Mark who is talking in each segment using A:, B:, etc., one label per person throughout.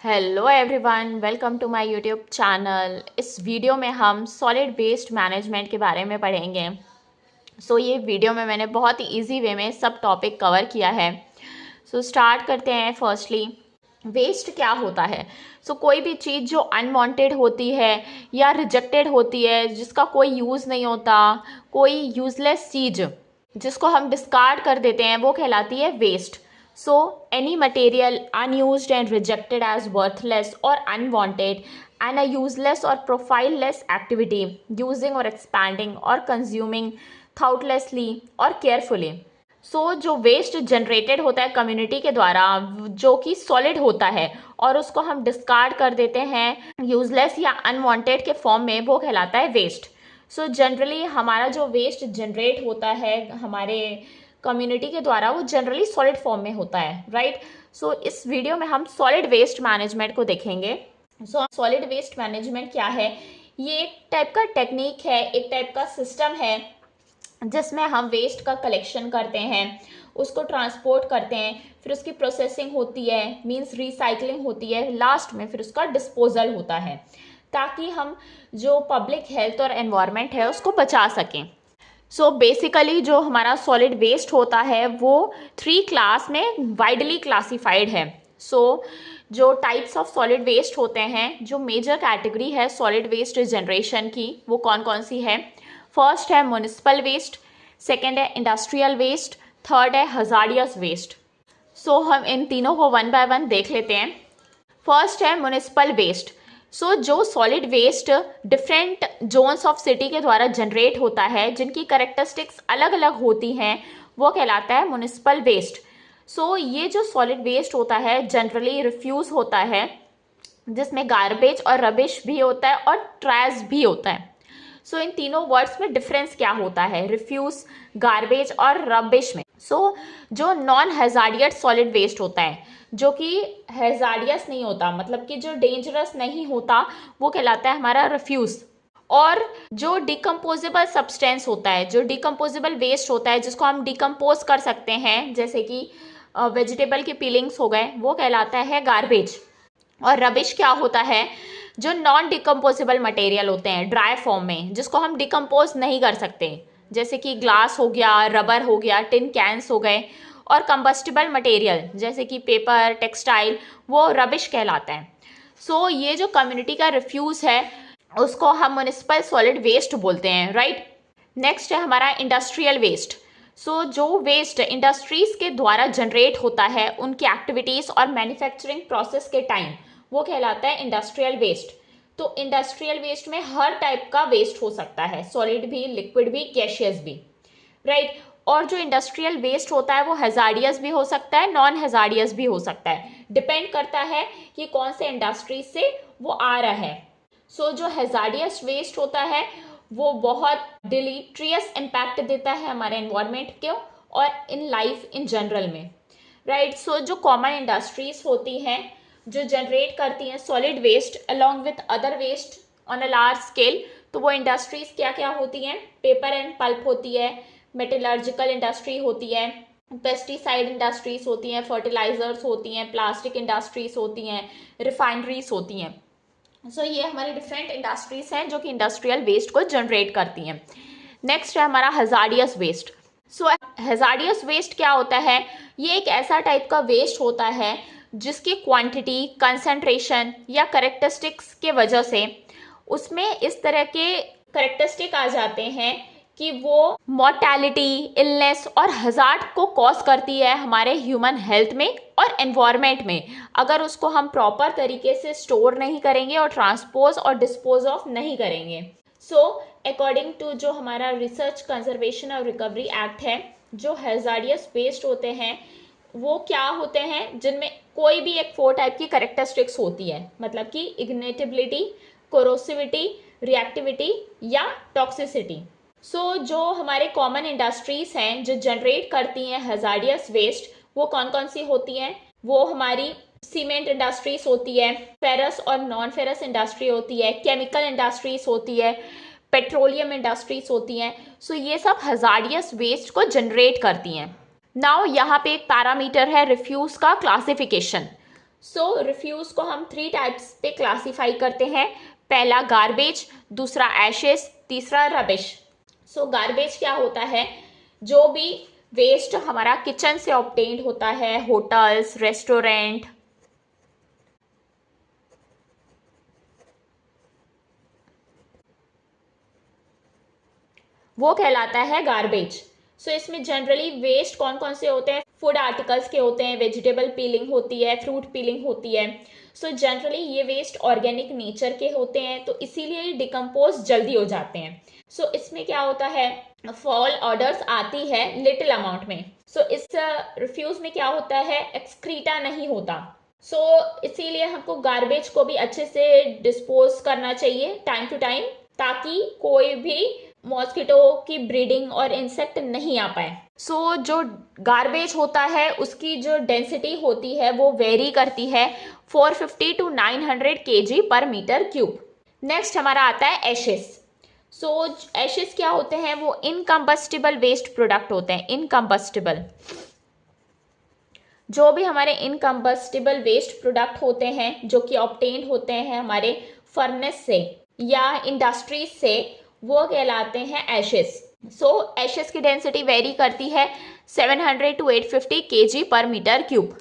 A: Hello everyone, welcome to my YouTube channel. इस video में हम सॉलिड वेस्ट मैनेजमेंट के बारे में पढ़ेंगे। ये वीडियो में मैंने बहुत ही इजी वे में सब टॉपिक कवर किया है। स्टार्ट करते हैं। फर्स्टली, वेस्ट क्या होता है? कोई भी चीज़ जो अनवांटेड होती है या रिजेक्टेड होती है, जिसका कोई यूज़ नहीं होता, कोई यूज़लेस चीज़ जिसको हम डिस्कार्ड कर देते हैं, वो कहलाती है waste. Any material unused and rejected as worthless or unwanted and a useless or profile-less activity using or expanding or consuming thoughtlessly or carefully. जो वेस्ट जनरेटेड होता है कम्युनिटी के द्वारा, जो कि सॉलिड होता है और उसको हम डिस्कार्ड कर देते हैं यूजलेस या अनवांटेड के फॉर्म में, वो कहलाता है वेस्ट। जनरली हमारा जो वेस्ट जनरेट होता है हमारे कम्युनिटी के द्वारा, वो जनरली सॉलिड फॉर्म में होता है, राइट। इस वीडियो में हम सॉलिड वेस्ट मैनेजमेंट को देखेंगे। सॉलिड वेस्ट मैनेजमेंट क्या है? ये एक टाइप का टेक्निक है, एक टाइप का सिस्टम है जिसमें हम वेस्ट का कलेक्शन करते हैं, उसको ट्रांसपोर्ट करते हैं, फिर उसकी प्रोसेसिंग होती है, मींस रिसाइकलिंग होती है, लास्ट में फिर उसका डिस्पोजल होता है, ताकि हम जो पब्लिक हेल्थ और एनवायरनमेंट है उसको बचा सकें। बेसिकली जो हमारा सॉलिड वेस्ट होता है वो 3 क्लास में वाइडली क्लासिफाइड है। जो टाइप्स ऑफ सॉलिड वेस्ट होते हैं, जो मेजर कैटेगरी है सॉलिड वेस्ट जनरेशन की, वो कौन कौन सी है? फर्स्ट है म्युनिसिपल वेस्ट, सेकेंड है इंडस्ट्रियल वेस्ट, थर्ड है हजार्डियस वेस्ट। हम इन तीनों को वन बाय वन देख लेते हैं। फर्स्ट है म्युनिसिपल वेस्ट। जो solid waste different zones of city के द्वारा जनरेट होता है, जिनकी करेक्टरिस्टिक्स अलग अलग होती हैं, वो कहलाता है म्युनिसिपल वेस्ट। ये जो सॉलिड वेस्ट होता है जनरली रिफ्यूज़ होता है, जिसमें गार्बेज और रबिश भी होता है और ट्रैश भी होता है। इन तीनों वर्ड्स में डिफरेंस क्या होता है रिफ्यूज़, गार्बेज और रबिश में? जो नॉन हैजार्डियस सॉलिड वेस्ट होता है, जो कि हैजार्डियस नहीं होता, मतलब कि जो डेंजरस नहीं होता, वो कहलाता है हमारा रिफ्यूज़। और जो डिकम्पोजेबल सब्सटेंस होता है, जो डिकम्पोजेबल वेस्ट होता है, जिसको हम डिकम्पोज कर सकते हैं, जैसे कि वेजिटेबल के पीलिंग्स हो गए, वो कहलाता है गार्बेज। और रबिश क्या होता है? जो नॉन डिकम्पोजेबल मटेरियल होते हैं ड्राई फॉर्म में, जिसको हम डिकम्पोज नहीं कर सकते, जैसे कि ग्लास हो गया, रबर हो गया, टिन कैंस हो गए। और कंबस्टिबल मटेरियल जैसे कि पेपर, टेक्सटाइल, वो रबिश कहलाता है। ये जो कम्युनिटी का रिफ्यूज़ है उसको हम म्युनिसिपल सॉलिड वेस्ट बोलते हैं, राइट। नेक्स्ट है हमारा इंडस्ट्रियल वेस्ट। जो वेस्ट इंडस्ट्रीज के द्वारा जनरेट होता है उनकी एक्टिविटीज़ और मैन्युफैक्चरिंग प्रोसेस के टाइम, वो कहलाता है इंडस्ट्रियल वेस्ट। इंडस्ट्रियल वेस्ट में हर टाइप का वेस्ट हो सकता है, सॉलिड भी, लिक्विड भी, गैसियस भी, राइट। और जो इंडस्ट्रियल वेस्ट होता है वो हैजार्डियस भी हो सकता है, नॉन हैजार्डियस भी हो सकता है, डिपेंड करता है कि कौन से इंडस्ट्री से वो आ रहा है। जो हैजार्डियस वेस्ट होता है वो बहुत डिलीट्रियस इम्पैक्ट देता है हमारे एनवायरनमेंट को और इन लाइफ इन जनरल में, राइट। जो कॉमन इंडस्ट्रीज होती हैं जो जनरेट करती हैं solid waste along with other waste on a large scale, तो वो इंडस्ट्रीज क्या क्या होती हैं? पेपर एंड पल्प होती है, मेटलर्जिकल इंडस्ट्री होती है, पेस्टिसाइड इंडस्ट्रीज होती हैं, फर्टिलाइजर्स होती हैं, प्लास्टिक इंडस्ट्रीज होती हैं, रिफाइनरीज होती हैं। ये हमारी डिफरेंट इंडस्ट्रीज हैं जो कि इंडस्ट्रियल वेस्ट को जनरेट करती हैं। नेक्स्ट है हमारा हजार्डियस वेस्ट। हजार्डियस वेस्ट क्या होता है? ये एक ऐसा टाइप का वेस्ट होता है जिसकी क्वांटिटी, कंसंट्रेशन या करेक्टरिस्टिक्स के वजह से उसमें इस तरह के करेक्टरिस्टिक आ जाते हैं कि वो मॉर्टैलिटी, इलनेस और हजार्ड को कॉज करती है हमारे ह्यूमन हेल्थ में और एनवायरनमेंट में, अगर उसको हम प्रॉपर तरीके से स्टोर नहीं करेंगे और ट्रांसपोज और डिस्पोज ऑफ नहीं करेंगे। अकॉर्डिंग टू जो हमारा रिसर्च, कंजर्वेशन और रिकवरी एक्ट है, जो हैजार्डियस वेस्ट होते हैं वो क्या होते हैं? जिनमें कोई भी एक 4 टाइप की करेक्टरिस्टिक्स होती है, मतलब कि इग्निटेबिलिटी, कोरोसिविटी, रिएक्टिविटी या टॉक्सिसिटी। जो हमारे कॉमन इंडस्ट्रीज हैं जो जनरेट करती हैं हैजार्डियस वेस्ट, वो कौन कौन सी होती हैं? वो हमारी सीमेंट इंडस्ट्रीज होती है, फेरस और नॉन फेरस इंडस्ट्री होती है, केमिकल इंडस्ट्रीज होती है, पेट्रोलियम इंडस्ट्रीज होती हैं। ये सब हैजार्डियस वेस्ट को जनरेट करती हैं। नाउ यहाँ पे एक पैरामीटर है रिफ्यूज़ का क्लासिफिकेशन। सो रिफ्यूज़ को हम 3 टाइप्स पे क्लासीफाई करते हैं। पहला गार्बेज, दूसरा एशेस, तीसरा रबिश। सो गार्बेज क्या होता है? जो भी वेस्ट हमारा किचन से ऑब्टेन्ड होता है, होटल्स, रेस्टोरेंट, वो कहलाता है गार्बेज। सो इसमें जनरली वेस्ट कौन कौन से होते हैं? फूड आर्टिकल्स के होते हैं, वेजिटेबल पीलिंग होती है, फ्रूट पीलिंग होती है। सो जनरली ये वेस्ट ऑर्गेनिक नेचर के होते हैं, तो इसीलिए डिकम्पोज जल्दी हो जाते हैं। सो इसमें क्या होता है? फॉल ऑर्डर्स आती है लिटिल अमाउंट में। सो इस रिफ्यूज में क्या होता है? एक्सक्रीटा नहीं होता। सो इसीलिए हमको गार्बेज को भी अच्छे से डिस्पोज करना चाहिए टाइम टू टाइम, ताकि कोई भी मॉस्किटो की ब्रीडिंग और इंसेक्ट नहीं आ पाए। सो जो गार्बेज होता है उसकी जो डेंसिटी होती है वो वेरी करती है 450 to 900 kg पर मीटर क्यूब। नेक्स्ट हमारा आता है एशेस। सो एशेस क्या होते हैं? वो इनकम्बस्टिबल वेस्ट प्रोडक्ट होते हैं। इनकम्बस्टिबल, जो भी हमारे इनकम्बस्टिबल वेस्ट प्रोडक्ट होते हैं जो कि ऑब्टेन्ड होते हैं हमारे फर्नेस से या इंडस्ट्रीज से, वो कहलाते हैं एशेस। सो एशेस की डेंसिटी वेरी करती है 700 to 850 kg पर मीटर क्यूब।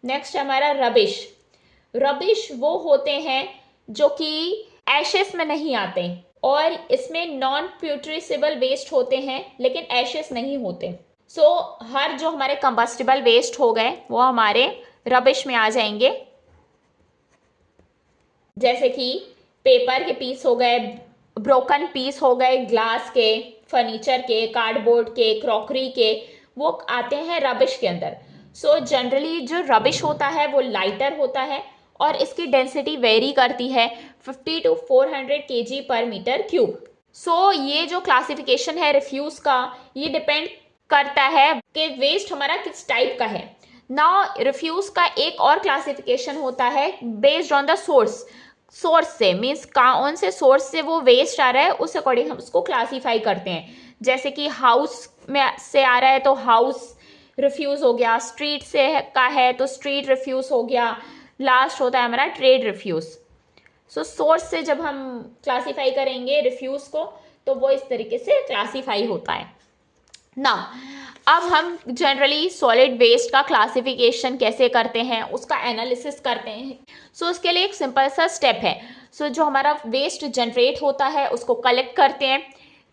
A: नेक्स्ट हमारा रबिश। रबिश वो होते हैं जो कि एशेस में नहीं आते और इसमें नॉन प्यूट्रिसेबल वेस्ट होते हैं, लेकिन एशेस नहीं होते। सो हर जो हमारे कंबस्टिबल वेस्ट हो गए वो हमारे रबिश में आ जाएंगे, जैसे कि पेपर के पीस हो गए, ब्रोकन पीस हो गए ग्लास के, फर्नीचर के, कार्डबोर्ड के, क्रॉकरी के, वो आते हैं रबिश के अंदर। सो जनरली जो रबिश होता है वो लाइटर होता है और इसकी डेंसिटी वेरी करती है 50 to 400 kg पर मीटर क्यूब। सो ये जो क्लासिफिकेशन है रिफ्यूज का, ये डिपेंड करता है कि वेस्ट हमारा किस टाइप का है। नाउ रिफ्यूज का एक और क्लासिफिकेशन होता है based on the source. Source से मीन्स कौन से सोर्स से वो वेस्ट आ रहा है, उस अकॉर्डिंग हम उसको क्लासीफाई करते हैं। जैसे कि हाउस में से आ रहा है तो हाउस रिफ्यूज़ हो गया, स्ट्रीट से का है तो स्ट्रीट रिफ्यूज़ हो गया, लास्ट होता है हमारा ट्रेड रिफ्यूज़। सो सोर्स से जब हम क्लासीफाई करेंगे रिफ्यूज़ को तो वो इस तरीके से क्लासीफाई होता है ना। अब हम जनरली सॉलिड वेस्ट का क्लासिफिकेशन कैसे करते हैं, उसका एनालिसिस करते हैं। सो उसके लिए एक सिंपल सा स्टेप है। सो जो हमारा वेस्ट जनरेट होता है उसको कलेक्ट करते हैं,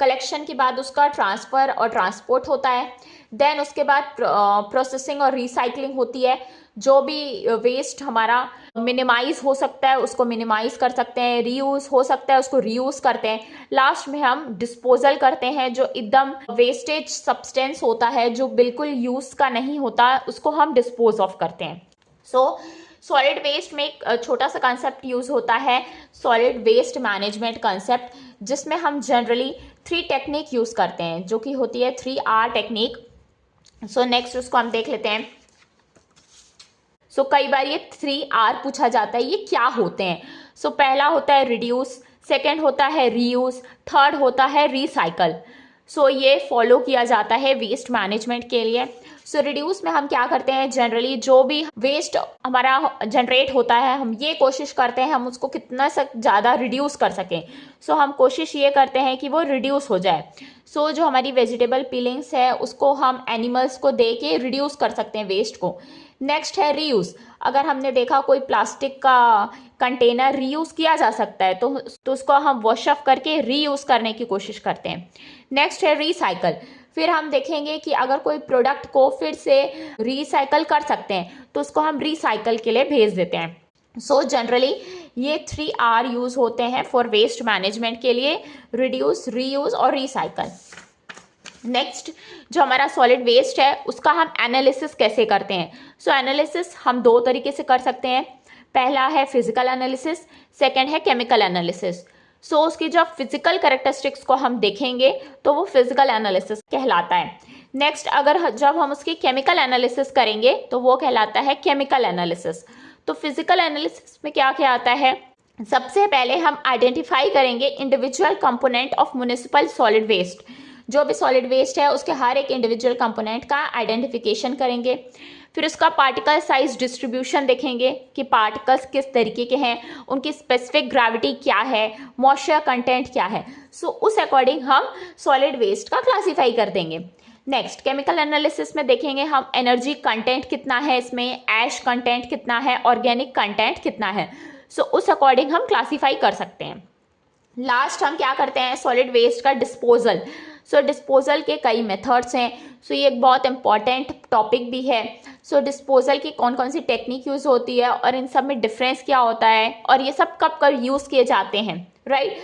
A: कलेक्शन के बाद उसका ट्रांसफ़र और ट्रांसपोर्ट होता है, देन उसके बाद प्रोसेसिंग और रिसाइकलिंग होती है। जो भी वेस्ट हमारा मिनिमाइज़ हो सकता है उसको मिनिमाइज़ कर सकते हैं, रीयूज़ हो सकता है उसको रीयूज़ करते हैं, लास्ट में हम डिस्पोजल करते हैं। जो एकदम वेस्टेज सब्सटेंस होता है जो बिल्कुल यूज़ का नहीं होता उसको हम डिस्पोज ऑफ करते हैं। सो सॉलिड वेस्ट में एक छोटा सा कंसेप्ट यूज़ होता है, सॉलिड वेस्ट मैनेजमेंट कंसेप्ट, जिसमें हम जनरली 3 टेक्निक यूज़ करते हैं जो कि होती है 3R टेक्निक। सो नेक्स्ट उसको हम देख लेते हैं। सो कई बार ये 3R पूछा जाता है, ये क्या होते हैं? सो पहला होता है रिड्यूस, सेकेंड होता है रीयूज़, थर्ड होता है रिसाइकल। सो ये फॉलो किया जाता है वेस्ट मैनेजमेंट के लिए। सो रिड्यूस में हम क्या करते हैं, जनरली जो भी वेस्ट हमारा जनरेट होता है हम ये कोशिश करते हैं हम उसको कितना ज़्यादा रिड्यूस कर सकें। सो हम कोशिश ये करते हैं कि वो रिड्यूस हो जाए। सो जो हमारी वेजिटेबल पीलिंग्स है उसको हम एनिमल्स को दे के रिड्यूस कर सकते हैं वेस्ट को। नेक्स्ट है रीयूज़। अगर हमने देखा कोई प्लास्टिक का कंटेनर रीयूज़ किया जा सकता है तो उसको हम वॉश ऑफ करके रीयूज़ करने की कोशिश करते हैं। नेक्स्ट है रिसाइकल। फिर हम देखेंगे कि अगर कोई प्रोडक्ट को फिर से रिसाइकल कर सकते हैं तो उसको हम रिसाइकल के लिए भेज देते हैं। सो जनरली ये 3R यूज़ होते हैं फॉर वेस्ट मैनेजमेंट के लिए, रिड्यूस, रीयूज़ और रिसाइकल। नेक्स्ट जो हमारा सॉलिड वेस्ट है उसका हम एनालिसिस कैसे करते हैं? सो एनालिसिस हम 2 तरीके से कर सकते हैं। पहला है फिजिकल एनालिसिस, सेकंड है केमिकल एनालिसिस। सो उसकी जो फिजिकल कैरेक्टरिस्टिक्स को हम देखेंगे तो वो फिजिकल एनालिसिस कहलाता है। नेक्स्ट अगर जब हम उसकी केमिकल एनालिसिस करेंगे तो वो कहलाता है केमिकल एनालिसिस। तो फिजिकल एनालिसिस में क्या क्या आता है? सबसे पहले हम आइडेंटिफाई करेंगे individual component of municipal solid waste. जो भी सॉलिड वेस्ट है उसके हर एक इंडिविजुअल कंपोनेंट का आइडेंटिफिकेशन करेंगे। फिर उसका पार्टिकल साइज डिस्ट्रीब्यूशन देखेंगे कि पार्टिकल्स किस तरीके के हैं, उनकी स्पेसिफिक ग्रेविटी क्या है, मॉइस्चर कंटेंट क्या है। सो उस अकॉर्डिंग हम सॉलिड वेस्ट का क्लासीफाई कर देंगे। नेक्स्ट केमिकल एनालिसिस में देखेंगे हम एनर्जी कंटेंट कितना है इसमें, ऐश कंटेंट कितना है, ऑर्गेनिक कंटेंट कितना है। सो उस अकॉर्डिंग हम क्लासीफाई कर सकते हैं। लास्ट हम क्या करते हैं, सॉलिड वेस्ट का डिस्पोजल। सो डिस्पोजल के कई मेथड्स हैं। सो ये एक बहुत इंपॉर्टेंट टॉपिक भी है। सो डिस्पोजल की कौन कौन सी टेक्निक यूज़ होती है और इन सब में डिफरेंस क्या होता है और ये सब कब कब यूज़ किए जाते हैं, राइट।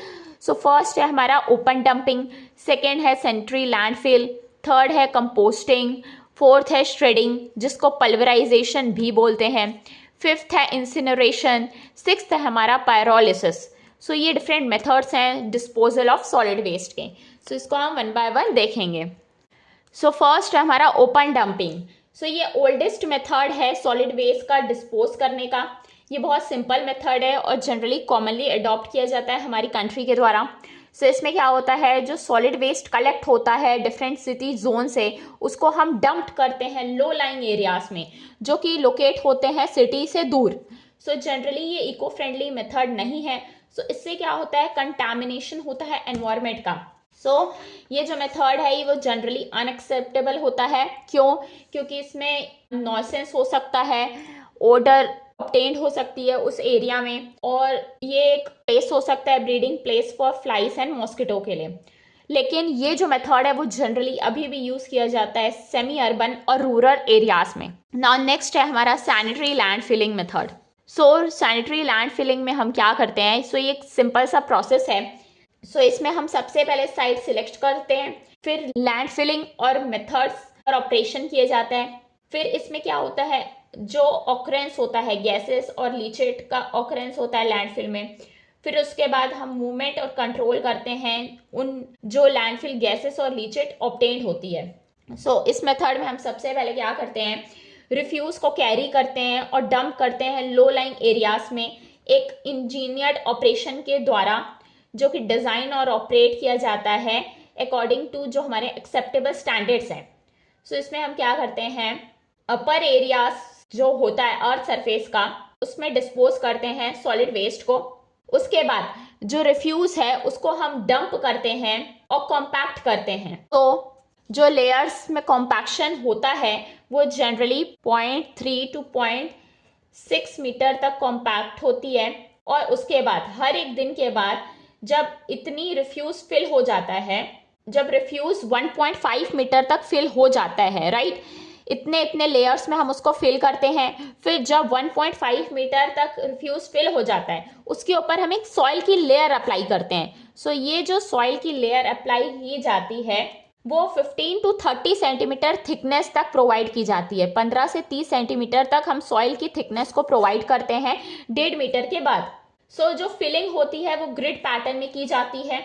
A: सो फर्स्ट है हमारा ओपन डंपिंग, सेकेंड है सेंट्री लैंडफिल, थर्ड है कंपोस्टिंग, फोर्थ है श्रेडिंग जिसको पल्वराइजेशन भी बोलते हैं, फिफ्थ है इंसिनरेशन, सिक्स्थ है हमारा पायरोलिसिस। सो ये डिफरेंट मेथड्स हैं डिस्पोजल ऑफ सॉलिड वेस्ट के। सो इसको हम वन बाय वन देखेंगे। सो फर्स्ट है हमारा ओपन डंपिंग। सो ये ओल्डेस्ट मेथड है सॉलिड वेस्ट का डिस्पोज करने का। ये बहुत सिंपल मेथड है और जनरली कॉमनली अडॉप्ट किया जाता है हमारी कंट्री के द्वारा। सो इसमें क्या होता है, जो सॉलिड वेस्ट कलेक्ट होता है डिफरेंट सिटी जोन से, उसको हम डंप करते हैं लो लाइंग एरियाज में जो कि लोकेट होते हैं सिटी से दूर। सो जनरली ये इको फ्रेंडली मेथड नहीं है। सो इससे क्या होता है, कंटामिनेशन होता है एनवायरनमेंट का। सो ये जो मेथड है ये वो जनरली अनएक्सेप्टेबल होता है। क्यों? क्योंकि इसमें नॉइसेंस हो सकता है, ओडर ऑब्टेन्ड हो सकती है उस एरिया में, और ये एक प्लेस हो सकता है breeding place for flies and mosquito के लिए। लेकिन ये जो मेथड है वो जनरली अभी भी यूज़ किया जाता है सेमी अर्बन और रूरल एरियाज में। नाउ नेक्स्ट है हमारा सैनिटरी लैंड फिलिंग मेथड। सो सैनिटरी लैंड फिलिंग में हम क्या करते हैं, सो ये एक सिंपल सा प्रोसेस है। सो इसमें हम सबसे पहले साइट सिलेक्ट करते हैं, फिर लैंड फिलिंग और मेथड्स और ऑपरेशन किए जाते हैं। फिर इसमें क्या होता है, जो ऑकरेंस होता है गैसेस और लीचेट का ऑकरेंस होता है लैंडफिल में। फिर उसके बाद हम मूवमेंट और कंट्रोल करते हैं उन जो लैंडफिल गैसेस और लीचेट ऑब्टेन्ड होती है। सो इस मेथड में हम सबसे पहले क्या करते हैं, रिफ्यूज को कैरी करते हैं और डंप करते हैं लो लाइंग एरियाज में एक इंजीनियर्ड ऑपरेशन के द्वारा, जो कि डिज़ाइन और ऑपरेट किया जाता है अकॉर्डिंग टू जो हमारे एक्सेप्टेबल स्टैंडर्ड्स हैं। सो इसमें हम क्या करते हैं, अपर एरियाज जो होता है अर्थ सरफेस का उसमें डिस्पोज करते हैं सॉलिड वेस्ट को। उसके बाद जो रिफ्यूज है उसको हम डंप करते हैं और कॉम्पैक्ट करते हैं। तो जो लेयर्स में कॉम्पैक्शन होता है वो जनरली 0.3 to 0.6 मीटर तक कॉम्पैक्ट होती है। और उसके बाद हर एक दिन के बाद जब इतनी रिफ्यूज फिल हो जाता है, जब रिफ्यूज 1.5 मीटर तक फिल हो जाता है, राइट, इतने लेयर्स में हम उसको फिल करते हैं। फिर जब 1.5 मीटर तक रिफ्यूज फिल हो जाता है उसके ऊपर हम एक सॉइल की लेयर अप्लाई करते हैं। सो ये जो सॉइल की लेयर अप्लाई की जाती है वो 15 to 30 सेंटीमीटर थिकनेस तक प्रोवाइड की जाती है। 15 से 30 सेंटीमीटर तक हम सॉइल की थिकनेस को प्रोवाइड करते हैं 1.5 मीटर के बाद। सो जो फिलिंग होती है वो ग्रिड पैटर्न में की जाती है।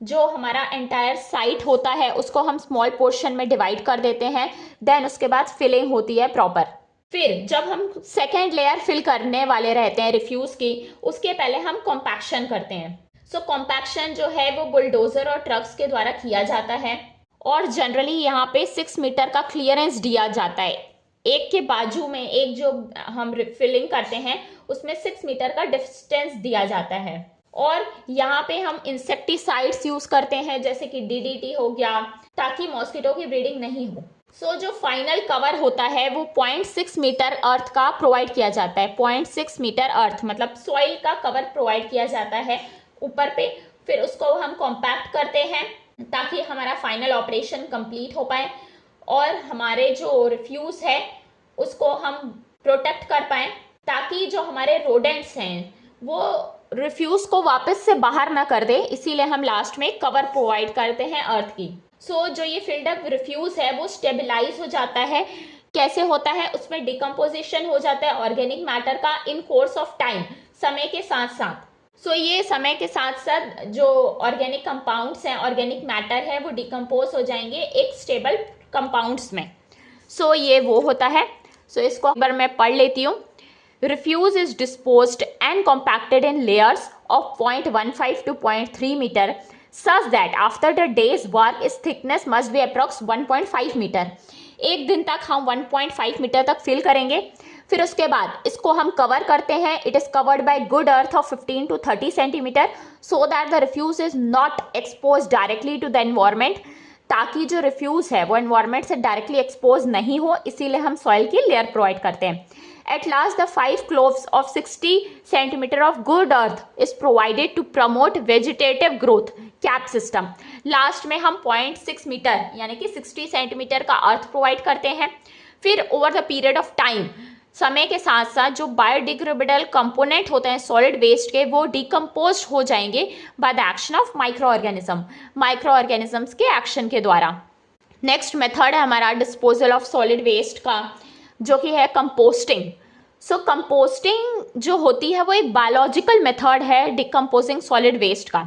A: जो हमारा एंटायर साइट होता है उसको हम स्मॉल पोर्शन में डिवाइड कर देते हैं। देन उसके बाद फिलिंग होती है प्रॉपर। फिर जब हम सेकेंड लेयर फिल करने वाले रहते हैं रिफ्यूज की, उसके पहले हम कॉम्पैक्शन करते हैं। सो कॉम्पैक्शन जो है वो बुलडोजर और ट्रक्स के द्वारा किया जाता है और जनरली यहाँ पे 6 मीटर का क्लियरेंस दिया जाता है। एक के बाजू में एक जो हम फिलिंग करते हैं उसमें 6 मीटर का डिस्टेंस दिया जाता है। और यहाँ पे हम इंसेक्टिसाइड्स यूज करते हैं जैसे कि DDT हो गया, ताकि मॉस्किटो की ब्रीडिंग नहीं हो। सो जो फाइनल कवर होता है वो 0.6 मीटर अर्थ का प्रोवाइड किया जाता है। 0.6 मीटर अर्थ मतलब सॉइल का कवर प्रोवाइड किया जाता है ऊपर पे। फिर उसको हम कॉम्पैक्ट करते हैं ताकि हमारा फाइनल ऑपरेशन कंप्लीट हो पाए और हमारे जो रिफ्यूज है उसको हम प्रोटेक्ट कर पाए, ताकि जो हमारे रोडेंट्स हैं वो रिफ्यूज को वापस से बाहर ना कर दे। इसीलिए हम लास्ट में कवर प्रोवाइड करते हैं अर्थ की। सो जो ये फिल्ड अप रिफ्यूज है वो स्टेबलाइज हो जाता है। कैसे होता है, उसमें डिकम्पोजिशन हो जाता है ऑर्गेनिक मैटर का इन कोर्स ऑफ टाइम, समय के साथ साथ। सो ये समय के साथ साथ जो ऑर्गेनिक कंपाउंड्स हैं, ऑर्गेनिक मैटर है, वो डिकम्पोज हो जाएंगे एक स्टेबल कंपाउंड्स में। सो ये वो होता है। सो इसको एक बार मैं पढ़ लेती हूँ। Refuse is disposed and compacted in layers of 0.15 to 0.3 meter such that after the day's work its thickness must be approx 1.5 meter. एक दिन तक हम 1.5 मीटर तक फिल करेंगे। फिर उसके बाद इसको हम कवर करते हैं। It is covered by good earth of 15 to 30 centimetre so that the refuse is not expose directly to the environment, ताकि जो रिफ्यूज है वो एनवायरमेंट से डायरेक्टली एक्सपोज नहीं हो, इसीलिए हम सॉइल की लेयर प्रोवाइड करते हैं। At last, the 5 cloves of 60 centimeter of good earth is provided to promote vegetative growth cap system. Last में हम 0.6 मीटर यानी कि 60 सेंटीमीटर का अर्थ प्रोवाइड करते हैं। फिर over the period of time, समय के साथ साथ जो बायोडिग्रेडेबल कंपोनेंट होते हैं सॉलिड वेस्ट के, वो डिकम्पोज हो जाएंगे by the action of micro organisms के एक्शन के द्वारा। नेक्स्ट मेथड है हमारा डिस्पोजल ऑफ सॉलिड वेस्ट का, जो कि है कंपोस्टिंग। सो कंपोस्टिंग जो होती है वो एक बायोलॉजिकल मेथड है डिकम्पोजिंग सॉलिड वेस्ट का।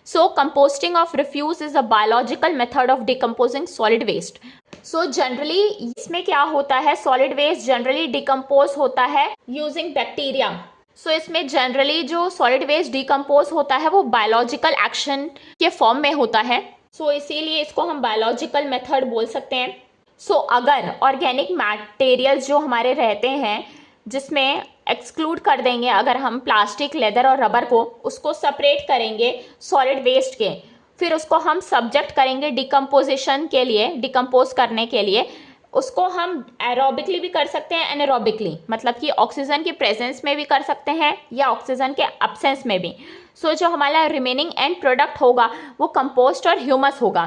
A: So composting of refuse is a biological method of decomposing solid waste. So generally इसमें क्या होता है, सॉलिड वेस्ट जनरली डिकम्पोज होता है यूजिंग बैक्टीरिया। सो इसमें जनरली जो सॉलिड वेस्ट डिकम्पोज होता है वो बायोलॉजिकल एक्शन के फॉर्म में होता है। सो इसीलिए इसको हम बायोलॉजिकल मेथड बोल सकते हैं। सो अगर ऑर्गेनिक मटेरियल्स जो हमारे रहते हैं, जिसमें एक्सक्लूड कर देंगे अगर हम प्लास्टिक, लेदर और रबर को, उसको सेपरेट करेंगे सॉलिड वेस्ट के, फिर उसको हम सब्जेक्ट करेंगे डिकम्पोजिशन के लिए, डिकम्पोज करने के लिए। उसको हम एरोबिकली भी कर सकते हैं, एनारोबिकली, मतलब कि ऑक्सीजन के प्रेजेंस में भी कर सकते हैं या ऑक्सीजन के एब्सेंस में भी। सो जो हमारा रिमेनिंग एंड प्रोडक्ट होगा वो कंपोस्ट और ह्यूमस होगा,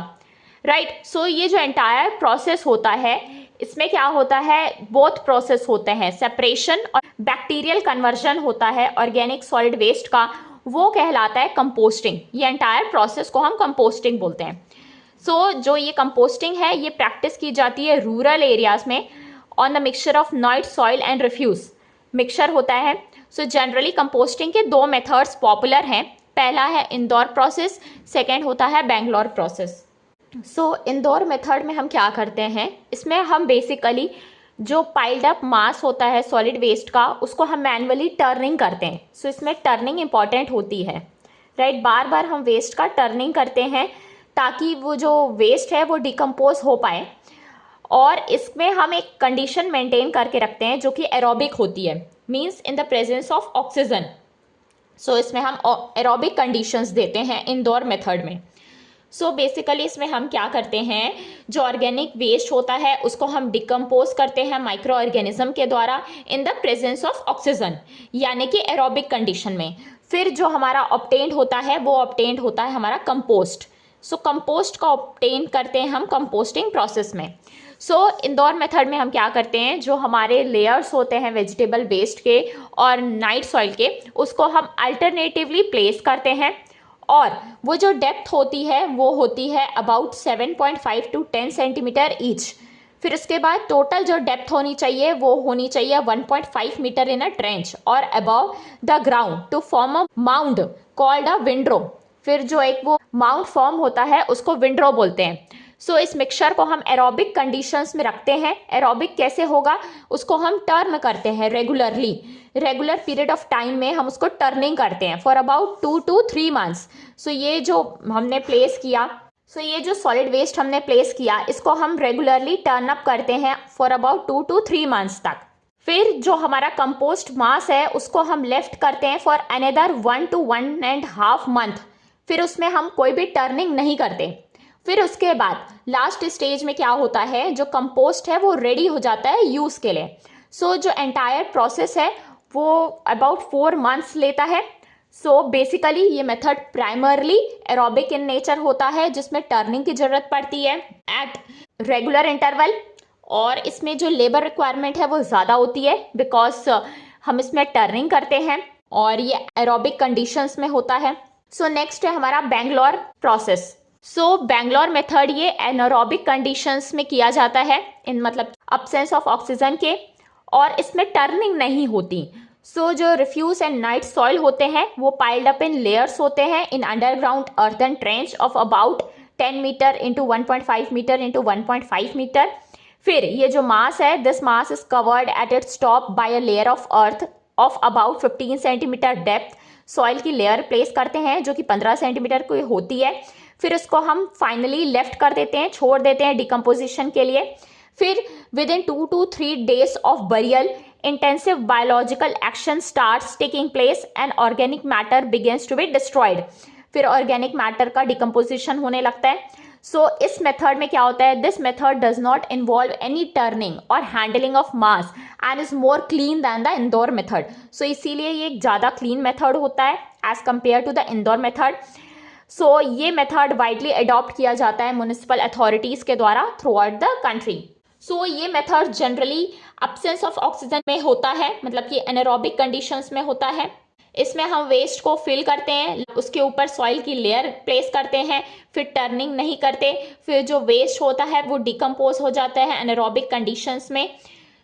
A: राइट। सो ये जो एंटायर प्रोसेस होता है, इसमें क्या होता है, बोथ प्रोसेस होते हैं, सेपरेशन और बैक्टीरियल कन्वर्जन होता है ऑर्गेनिक सॉलिड वेस्ट का, वो कहलाता है कंपोस्टिंग। ये एंटायर प्रोसेस को हम कंपोस्टिंग बोलते हैं। सो जो ये कंपोस्टिंग है ये प्रैक्टिस की जाती है रूरल एरियाज में on the mixture of night soil and refuse, mixture होता है। सो जनरली कंपोस्टिंग के 2 मेथड्स पॉपुलर हैं। पहला है इंदौर प्रोसेस, सेकेंड होता है बेंगलोर प्रोसेस। सो इंदौर मेथड में हम क्या करते हैं, इसमें हम बेसिकली जो पाइल्ड अप मास होता है सॉलिड वेस्ट का, उसको हम मैनुअली टर्निंग करते हैं। सो इसमें टर्निंग इंपॉर्टेंट होती है, राइट। बार बार हम वेस्ट का टर्निंग करते हैं ताकि वो जो वेस्ट है वो डिकम्पोज हो पाए। और इसमें हम एक कंडीशन मेंटेन करके रखते हैं जो कि एरोबिक होती है, means in the presence of oxygen. So इसमें हम एरोबिक कंडीशंस देते हैं इंदौर मेथड में। सो बेसिकली इसमें हम क्या करते हैं, जो ऑर्गेनिक वेस्ट होता है उसको हम डिकम्पोज करते हैं माइक्रो ऑर्गेनिज्म के द्वारा इन द प्रेजेंस ऑफ ऑक्सीजन, यानी कि एरोबिक कंडीशन में। फिर जो हमारा ऑब्टेन्ड होता है वो ऑब्टेन्ड होता है हमारा कंपोस्ट। सो कंपोस्ट का ऑब्टेन करते हैं हम कंपोस्टिंग प्रोसेस में। सो इंदौर मेथड में हम क्या करते हैं, जो हमारे लेयर्स होते हैं वेजिटेबल वेस्ट के और नाइट सॉइल के, उसको हम अल्टरनेटिवली प्लेस करते हैं। और वो जो डेप्थ होती है वो होती है अबाउट 7.5 to 10 सेंटीमीटर ईच। फिर उसके बाद टोटल जो डेप्थ होनी चाहिए वो होनी चाहिए 1.5 मीटर इन अ ट्रेंच और above the ground to form a mound called a windrow. फिर जो एक वो माउंट फॉर्म होता है उसको विंड्रो बोलते हैं। सो इस मिक्सचर को हम एरोबिक कंडीशंस में रखते हैं। एरोबिक कैसे होगा, उसको हम टर्न करते हैं regularly, regular period of time में हम उसको टर्निंग करते हैं फॉर अबाउट 2 to 3 months। सो ये जो हमने प्लेस किया, ये जो सॉलिड वेस्ट हमने प्लेस किया, इसको हम रेगुलरली टर्न अप करते हैं फॉर अबाउट 2 to 3 months तक। फिर जो हमारा कंपोस्ट मास है उसको हम लेफ्ट करते हैं फॉर अनदर 1 to 1.5 month। फिर उसमें हम कोई भी टर्निंग नहीं करते। फिर उसके बाद लास्ट स्टेज में क्या होता है, जो कंपोस्ट है वो रेडी हो जाता है यूज़ के लिए। सो जो एंटायर प्रोसेस है वो अबाउट 4 months लेता है। सो बेसिकली ये method primarily aerobic in nature होता है, जिसमें टर्निंग की जरूरत पड़ती है एट रेगुलर इंटरवल, और इसमें जो लेबर रिक्वायरमेंट है वो ज़्यादा होती है बिकॉज हम इसमें टर्निंग करते हैं और ये एरोबिक कंडीशंस में होता है। सो नेक्स्ट है हमारा बेंगलोर प्रोसेस। सो बेंगलोर मेथड ये एनारोबिक कंडीशंस में किया जाता है, इन मतलब अब्सेंस ऑफ ऑक्सीजन के, और इसमें टर्निंग नहीं होती। सो जो रिफ्यूज एंड नाइट सॉइल होते हैं वो पाइल्ड अप इन लेयर्स होते हैं in underground earthen trench of about 10 metre into 1.5 metre into 1.5 metre. फिर ये जो मास है, this mass is covered at its top by a layer of earth of about 15 centimetre depth. Soil की layer place करते हैं जो कि 15 centimetre की होती है। फिर इसको हम फाइनली लेफ्ट कर देते हैं, छोड़ देते हैं डिकम्पोजिशन के लिए। फिर within 2 to 3 days of burial intensive biological action starts taking place and organic matter begins to be destroyed. फिर ऑर्गेनिक मैटर का डिकम्पोजिशन होने लगता है। सो इस मेथड में क्या होता है, this method does not involve any turning or handling of mass and is more clean than the Indore method. So इसीलिए ये एक ज़्यादा क्लीन मेथड होता है as compare to the Indore method. So ये मेथड वाइडली अडॉप्ट किया जाता है म्यूनिसिपल अथॉरिटीज़ के द्वारा थ्रू आउट द कंट्री। सो ये method generally absence of oxygen में होता है, मतलब कि एनारोबिक कंडीशंस में होता है। इसमें हम वेस्ट को फिल करते हैं, उसके ऊपर सॉइल की लेयर प्लेस करते हैं, फिर टर्निंग नहीं करते, फिर जो वेस्ट होता है वो डिकम्पोज हो जाता है एनारोबिक कंडीशंस में।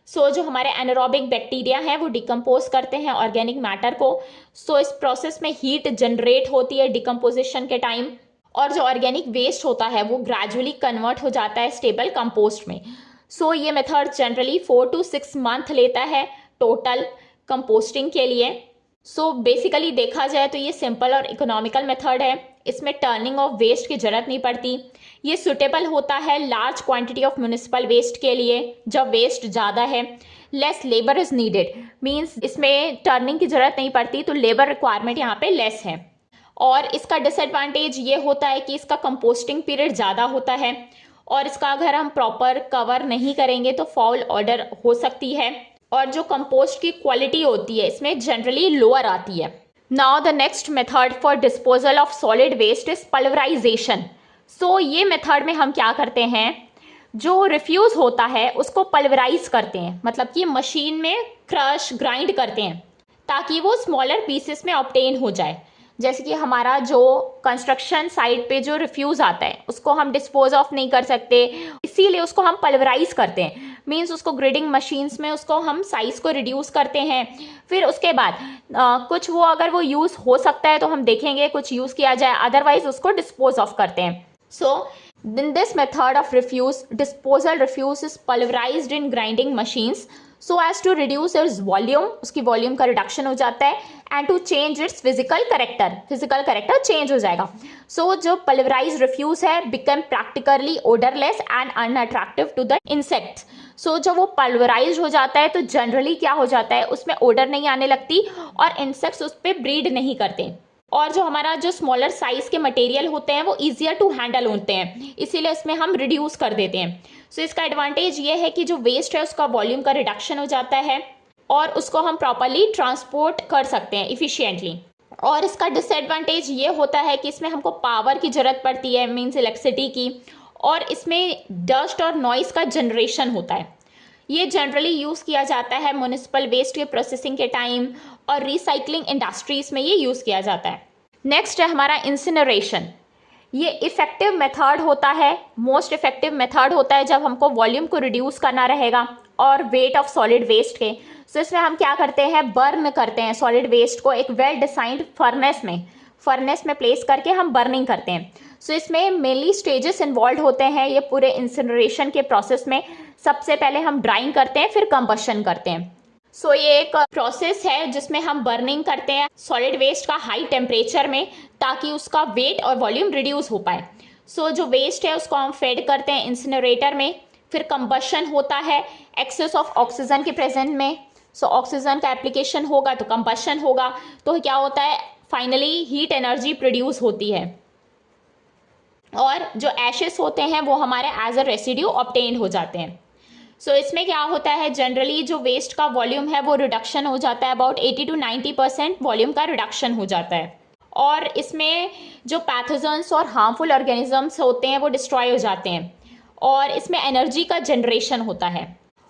A: सो जो हमारे एनारोबिक बैक्टीरिया हैं वो डिकम्पोज करते हैं ऑर्गेनिक मैटर को। सो इस प्रोसेस में हीट जनरेट होती है डिकम्पोजिशन के टाइम, और जो ऑर्गेनिक वेस्ट होता है वो ग्रेजुअली कन्वर्ट हो जाता है स्टेबल कंपोस्ट में। सो ये मेथड जनरली 4 to 6 मंथ लेता है टोटल कंपोस्टिंग के लिए। सो बेसिकली देखा जाए तो ये सिंपल और इकोनॉमिकल मेथड है, इसमें टर्निंग ऑफ वेस्ट की जरूरत नहीं पड़ती। ये सुटेबल होता है large quantity of municipal waste के लिए जब वेस्ट ज़्यादा है। Less labour is needed, means इसमें टर्निंग की जरूरत नहीं पड़ती, तो लेबर रिक्वायरमेंट यहाँ पे लेस है। और इसका डिसएडवांटेज ये होता है कि इसका कंपोस्टिंग पीरियड ज़्यादा होता है, और इसका अगर हम प्रॉपर कवर नहीं करेंगे तो फाउल ऑर्डर हो सकती है, और जो कंपोस्ट की क्वालिटी होती है इसमें जनरली लोअर आती है। Now the next method for disposal of solid waste is pulverization. So ये मेथड में हम क्या करते हैं, जो रिफ्यूज़ होता है उसको पल्वराइज करते हैं, मतलब कि मशीन में क्रश ग्राइंड करते हैं ताकि वो स्मॉलर पीसेस में ऑब्टेन हो जाए। जैसे कि हमारा जो कंस्ट्रक्शन साइट पे जो रिफ्यूज़ आता है उसको हम डिस्पोज ऑफ नहीं कर सकते, इसीलिए उसको हम पल्वराइज करते हैं। मीन्स उसको ग्रेडिंग मशीन्स में उसको हम साइज़ को रिड्यूस करते हैं। फिर उसके बाद कुछ वो अगर वो यूज़ हो सकता है तो हम देखेंगे कुछ यूज़ किया जाए, अदरवाइज उसको डिस्पोज ऑफ करते हैं। सो in this method of refuse disposal, refuse is pulverized in grinding machines so as to reduce its volume, उसकी वॉल्यूम का रिडक्शन हो जाता है, and to change its physical character change हो जाएगा। so जो pulverized refuse है become practically odorless and unattractive to the insects। so जब वो pulverized हो जाता है तो जनरली क्या हो जाता है, उसमें odor नहीं आने लगती और इंसेक्ट्स उस पर ब्रीड नहीं करते, और जो हमारा जो स्मॉलर साइज के मटेरियल होते हैं वो ईजियर टू हैंडल होते हैं, इसीलिए इसमें हम रिड्यूस कर देते हैं। सो इसका एडवांटेज ये है कि जो वेस्ट है उसका वॉल्यूम का रिडक्शन हो जाता है और उसको हम प्रॉपरली ट्रांसपोर्ट कर सकते हैं इफिशिएंटली। और इसका डिसएडवांटेज ये होता है कि इसमें हमको पावर की ज़रूरत पड़ती है, मीन्स इलेक्ट्रिसिटी की, और इसमें डस्ट और नॉइस का जनरेशन होता है। ये जनरली यूज़ किया जाता है म्यूनिसिपल वेस्ट के प्रोसेसिंग के टाइम और रिसाइकलिंग इंडस्ट्रीज में ये यूज़ किया जाता है। नेक्स्ट है हमारा इंसिनरेशन। ये इफेक्टिव मेथड होता है, मोस्ट इफेक्टिव मेथड होता है जब हमको वॉल्यूम को रिड्यूस करना रहेगा और वेट ऑफ सॉलिड वेस्ट के। सो इसमें हम क्या करते हैं, बर्न करते हैं सॉलिड वेस्ट को एक वेल डिसाइंड फर्नेस में प्लेस करके हम बर्निंग करते हैं। सो इसमें मेनली स्टेजेस इन्वॉल्व होते हैं ये पूरे इंसिनरेशन के प्रोसेस में। सबसे पहले हम ड्राइंग करते हैं, फिर कंबशन करते हैं। सो ये एक प्रोसेस है जिसमें हम बर्निंग करते हैं सॉलिड वेस्ट का हाई टेम्परेचर में ताकि उसका वेट और वॉल्यूम रिड्यूस हो पाए। सो जो वेस्ट है उसको हम फेड करते हैं इंसिनरेटर में, फिर कंबशन होता है एक्सेस ऑफ ऑक्सीजन के प्रेजेंट में। सो ऑक्सीजन का एप्लीकेशन होगा तो कंबशन होगा, तो क्या होता है, फाइनली हीट एनर्जी प्रोड्यूस होती है और जो एशेस होते हैं वो हमारे एज अ रेसिड्यू ऑब्टेन हो जाते हैं। सो इसमें क्या होता है, जनरली जो वेस्ट का वॉल्यूम है वो रिडक्शन हो जाता है, अबाउट 80 to 90% वॉल्यूम का रिडक्शन हो जाता है, और इसमें जो पैथोजेंस और हार्मफुल ऑर्गेनिजम्स होते हैं वो डिस्ट्रॉय हो जाते हैं, और इसमें एनर्जी का जनरेशन होता है।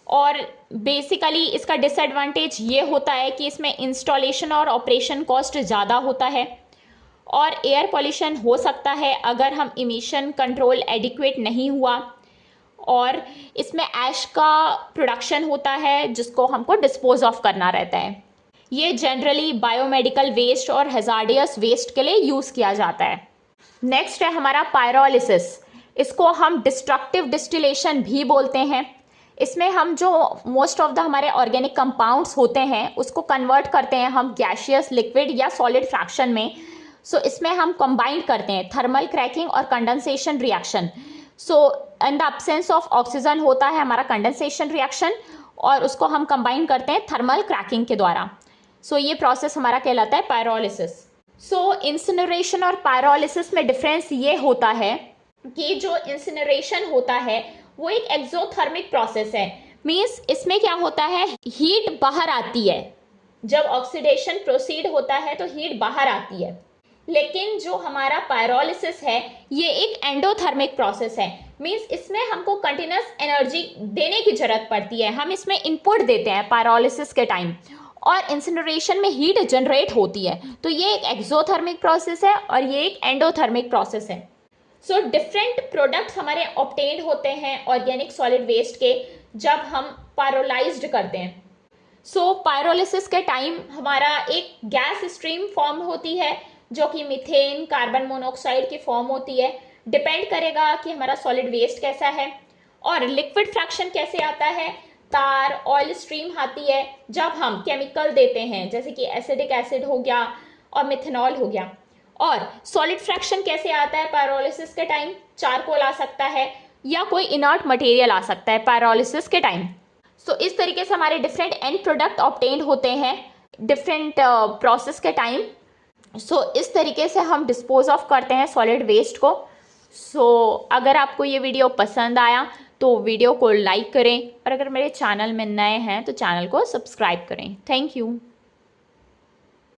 A: और बेसिकली इसका डिसएडवांटेज ये होता है कि इसमें इंस्टॉलेशन और ऑपरेशन कॉस्ट ज़्यादा होता है, और एयर पॉल्यूशन हो सकता है अगर हम इमिशन कंट्रोल एडिक्वेट नहीं हुआ, और इसमें ऐश का प्रोडक्शन होता है जिसको हमको डिस्पोज ऑफ करना रहता है। ये जनरली बायोमेडिकल वेस्ट और हैजार्डियस वेस्ट के लिए यूज़ किया जाता है। नेक्स्ट है हमारा पायरोलिसिस। इसको हम डिस्ट्रक्टिव डिस्टिलेशन भी बोलते हैं। इसमें हम जो मोस्ट ऑफ द हमारे ऑर्गेनिक कंपाउंड्स होते हैं उसको कन्वर्ट करते हैं हम गैशियस, लिक्विड या सॉलिड फ्रैक्शन में। सो इसमें हम कंबाइन करते हैं थर्मल क्रैकिंग और condensation reaction. So in the absence of oxygen होता है हमारा कंडेंसेशन रिएक्शन, और उसको हम कंबाइन करते हैं थर्मल क्रैकिंग के द्वारा। सो ये प्रोसेस हमारा कहलाता है पायरोलिसिस। सो इंसिनरेशन और पायरोलिसिस में डिफरेंस ये होता है कि जो इंसिनरेशन होता है वो एक एक्सोथर्मिक प्रोसेस है। मीन्स इसमें क्या होता है, हीट बाहर आती है। जब ऑक्सीडेशन प्रोसीड होता है तो हीट बाहर आती है। लेकिन जो हमारा पायरोलिसिस है ये एक एंडोथर्मिक प्रोसेस है। मीन्स इसमें हमको कंटिन्यूस एनर्जी देने की जरूरत पड़ती है, हम इसमें इनपुट देते हैं पायरोलिसिस के टाइम, और इंसिनरेशन में हीट जनरेट होती है। तो ये एक एक्सोथर्मिक प्रोसेस है और ये एक एंडोथर्मिक प्रोसेस है। सो डिफरेंट प्रोडक्ट्स हमारे ऑब्टेन्ड होते हैं ऑर्गेनिक सॉलिड वेस्ट के जब हम पायरोलाइज्ड करते हैं। सो पायरोलिसिस के टाइम हमारा एक गैस स्ट्रीम फॉर्म होती है जो कि मीथेन, कार्बन मोनोऑक्साइड की फॉर्म होती है। डिपेंड करेगा कि हमारा सॉलिड वेस्ट कैसा है। और लिक्विड फ्रैक्शन कैसे आता है, तार ऑयल स्ट्रीम आती है जब हम केमिकल देते हैं, जैसे कि एसिडिक एसिड हो गया और मिथेनॉल हो गया। और सॉलिड फ्रैक्शन कैसे आता है पायरोलिसिस के टाइम, चारकोल आ सकता है या कोई इनर्ट मटेरियल आ सकता है पायरोलिसिस के टाइम। सो इस तरीके से हमारे डिफरेंट एंड प्रोडक्ट ऑब्टेन्ड होते हैं डिफरेंट प्रोसेस के टाइम। सो इस तरीके से हम डिस्पोज ऑफ करते हैं सॉलिड वेस्ट को। सो अगर आपको ये वीडियो पसंद आया तो वीडियो को लाइक करें, और अगर मेरे चैनल में नए हैं तो चैनल को सब्सक्राइब करें। Thank you.